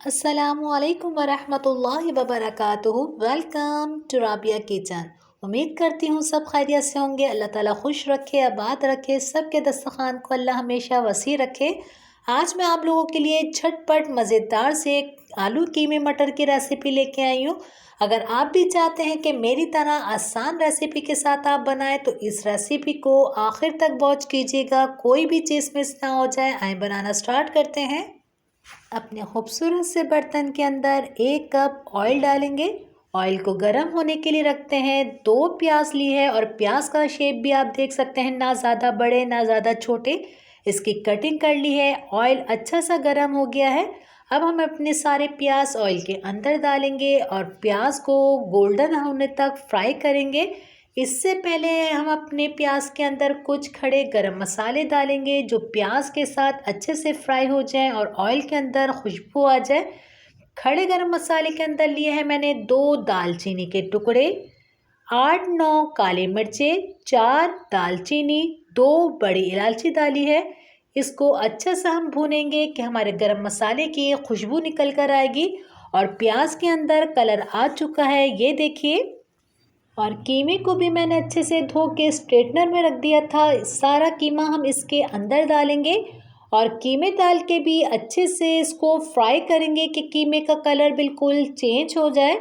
अस्सलामुअलैकुम वरहमतुल्लाहि वबरकातुहू। Welcome to Rabia kitchen. उम्मीद करती हूँ सब खैरियत से होंगे। अल्लाह ताला खुश रखे, आबाद रखे, सबके दस्तरखान को अल्लाह हमेशा वसी रखे। आज मैं आप लोगों के लिए झटपट मज़ेदार से आलू कीमे मटर की रेसिपी लेके आई हूँ। अगर आप भी चाहते हैं कि मेरी तरह आसान रेसिपी के साथ आप बनाएं तो इस रेसिपी को आखिर तक वॉच कीजिएगा, कोई भी चीज़ मिस ना हो जाए। आए बनाना स्टार्ट करते हैं। अपने खूबसूरत से बर्तन के अंदर 1 कप ऑयल डालेंगे। ऑयल को गर्म होने के लिए रखते हैं। 2 प्याज ली है और प्याज का शेप भी आप देख सकते हैं, ना ज़्यादा बड़े ना ज़्यादा छोटे। इसकी कटिंग कर ली है। ऑयल अच्छा सा गर्म हो गया है। अब हम अपने सारे प्याज ऑयल के अंदर डालेंगे और प्याज को गोल्डन होने तक फ्राई करेंगे। इससे पहले हम अपने प्याज के अंदर कुछ खड़े गरम मसाले डालेंगे जो प्याज के साथ अच्छे से फ्राई हो जाएं और ऑयल के अंदर खुशबू आ जाए। खड़े गरम मसाले के अंदर लिए हैं मैंने 2 दालचीनी के टुकड़े, 8-9 काली मिर्चें, 4 दालचीनी, 2 बड़ी इलायची डाली है। इसको अच्छे से हम भूनेंगे कि हमारे गरम मसाले की खुशबू निकल कर आएगी। और प्याज के अंदर कलर आ चुका है, ये देखिए। और कीमे को भी मैंने अच्छे से धो के स्ट्रेटनर में रख दिया था। सारा कीमा हम इसके अंदर डालेंगे और कीमे डाल के भी अच्छे से इसको फ्राई करेंगे कि कीमे का कलर बिल्कुल चेंज हो जाए।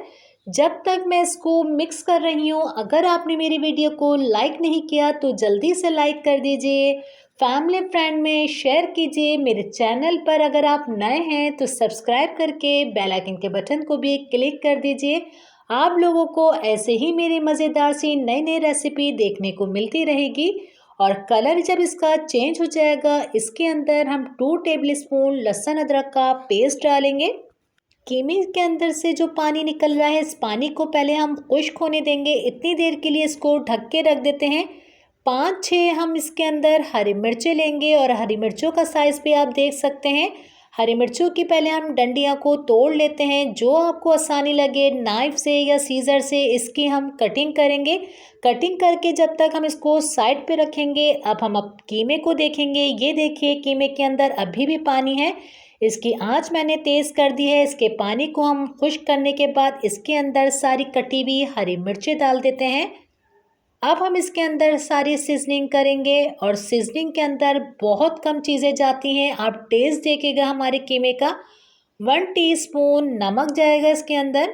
जब तक मैं इसको मिक्स कर रही हूँ, अगर आपने मेरी वीडियो को लाइक नहीं किया तो जल्दी से लाइक कर दीजिए, फैमिली फ्रेंड में शेयर कीजिए। मेरे चैनल पर अगर आप नए हैं तो सब्सक्राइब करके बेल आइकन के बटन को भी क्लिक कर दीजिए। आप लोगों को ऐसे ही मेरी मज़ेदार सी नई नई रेसिपी देखने को मिलती रहेगी। और कलर जब इसका चेंज हो जाएगा, इसके अंदर हम 2 टेबल स्पून लहसुन अदरक का पेस्ट डालेंगे। कीमे के अंदर से जो पानी निकल रहा है, इस पानी को पहले हम खुश्क होने देंगे। इतनी देर के लिए इसको ढक के रख देते हैं। 5-6 हम इसके अंदर हरी मिर्चें लेंगे और हरी मिर्चों का साइज़ भी आप देख सकते हैं। हरी मिर्चों की पहले हम डंडियाँ को तोड़ लेते हैं। जो आपको आसानी लगे, नाइफ से या सीज़र से इसकी हम कटिंग करेंगे। कटिंग करके जब तक हम इसको साइड पे रखेंगे, अब कीमे को देखेंगे। ये देखिए, कीमे के अंदर अभी भी पानी है। इसकी आंच मैंने तेज़ कर दी है। इसके पानी को हम खुश्क करने के बाद इसके अंदर सारी कटी हुई हरी मिर्चें डाल देते हैं। अब हम इसके अंदर सारी सीजनिंग करेंगे और सीजनिंग के अंदर बहुत कम चीज़ें जाती हैं। आप टेस्ट देखिएगा हमारे कीमे का। 1 टीस्पून नमक जाएगा इसके अंदर,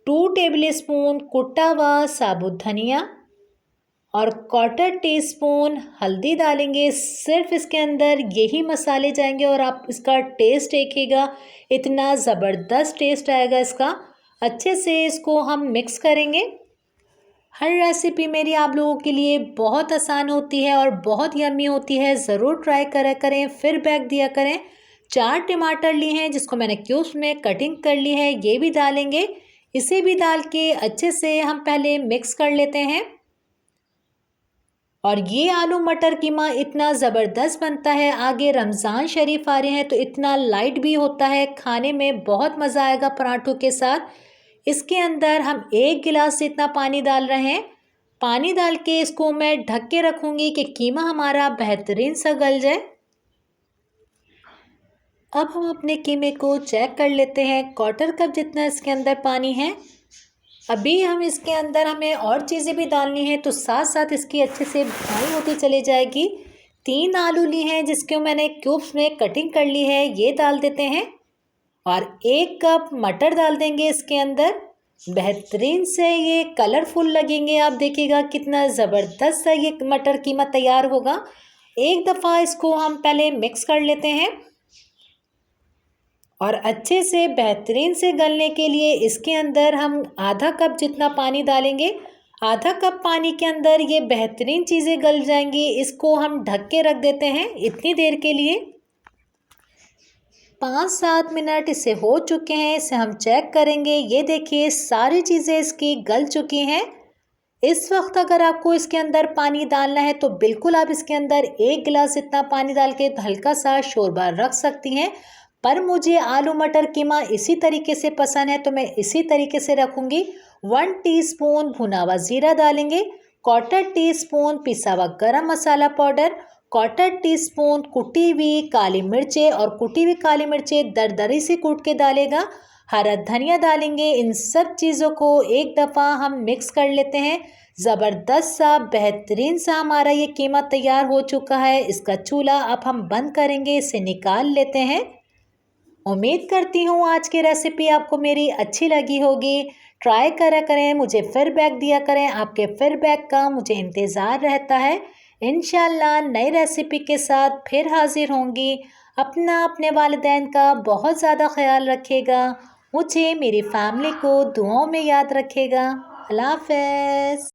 2 टेबल स्पून कुटा हुआ साबुत धनिया और 1/4 टीस्पून हल्दी डालेंगे। सिर्फ इसके अंदर यही मसाले जाएंगे और आप इसका टेस्ट देखिएगा, इतना ज़बरदस्त टेस्ट आएगा इसका। अच्छे से इसको हम मिक्स करेंगे। हर रेसिपी मेरी आप लोगों के लिए बहुत आसान होती है और बहुत यम्मी होती है। ज़रूर ट्राई करा करें, फीडबैक दिया करें। 4 टमाटर लिए हैं जिसको मैंने क्यूब्स में कटिंग कर ली है, ये भी डालेंगे। इसे भी डाल के अच्छे से हम पहले मिक्स कर लेते हैं। और ये आलू मटर कीमा इतना ज़बरदस्त बनता है। आगे रमज़ान शरीफ आ रहे हैं तो इतना लाइट भी होता है, खाने में बहुत मज़ा आएगा पराठों के साथ। इसके अंदर हम 1 गिलास से इतना पानी डाल रहे हैं। पानी डाल के इसको मैं ढक के रखूँगी कि कीमा हमारा बेहतरीन सा गल जाए। अब हम अपने कीमे को चेक कर लेते हैं। 1/4 कप जितना इसके अंदर पानी है। अभी हम इसके अंदर हमें और चीज़ें भी डालनी है तो साथ साथ इसकी अच्छे से भुनाई होती चली जाएगी। 3 आलू लिए हैं जिसको मैंने क्यूब्स में कटिंग कर ली है, ये डाल देते हैं। और 1 कप मटर डाल देंगे इसके अंदर। बेहतरीन से ये कलरफुल लगेंगे। आप देखिएगा कितना ज़बरदस्त सा ये मटर कीमा तैयार होगा। एक दफ़ा इसको हम पहले मिक्स कर लेते हैं और अच्छे से बेहतरीन से गलने के लिए इसके अंदर हम आधा कप जितना पानी डालेंगे। आधा कप पानी के अंदर ये बेहतरीन चीज़ें गल जाएंगी। इसको हम ढक के रख देते हैं इतनी देर के लिए। 5-7 मिनट इसे हो चुके हैं। इसे हम चेक करेंगे। ये देखिए, सारी चीज़ें इसकी गल चुकी हैं। इस वक्त अगर आपको इसके अंदर पानी डालना है तो बिल्कुल आप इसके अंदर 1 गिलास इतना पानी डाल के हल्का सा शोरबा रख सकती हैं। पर मुझे आलू मटर कीमा इसी तरीके से पसंद है तो मैं इसी तरीके से रखूँगी। 1 टीस्पून भुना हुआ ज़ीरा डालेंगे, 1/4 टीस्पून पिसा हुआ गरम मसाला पाउडर, क्वार्टर टीस्पून कुटी हुई काली मिर्चें और कुटी हुई काली मिर्चें दरदरी से कूट के डालेगा। हरा धनिया डालेंगे। इन सब चीज़ों को एक दफ़ा हम मिक्स कर लेते हैं। ज़बरदस्त सा बेहतरीन सा हमारा ये कीमा तैयार हो चुका है। इसका चूल्हा अब हम बंद करेंगे, इसे निकाल लेते हैं। उम्मीद करती हूँ आज की रेसिपी आपको मेरी अच्छी लगी होगी। ट्राई करा करें, मुझे फीडबैक दिया करें। आपके फीडबैक का मुझे इंतज़ार रहता है। इंशाल्लाह नई रेसिपी के साथ फिर हाजिर होंगी। अपना अपने वालिदैन का बहुत ज़्यादा ख्याल रखिएगा। मुझे मेरी फैमिली को दुआओं में याद रखिएगा। अल्लाह हाफ़िज़।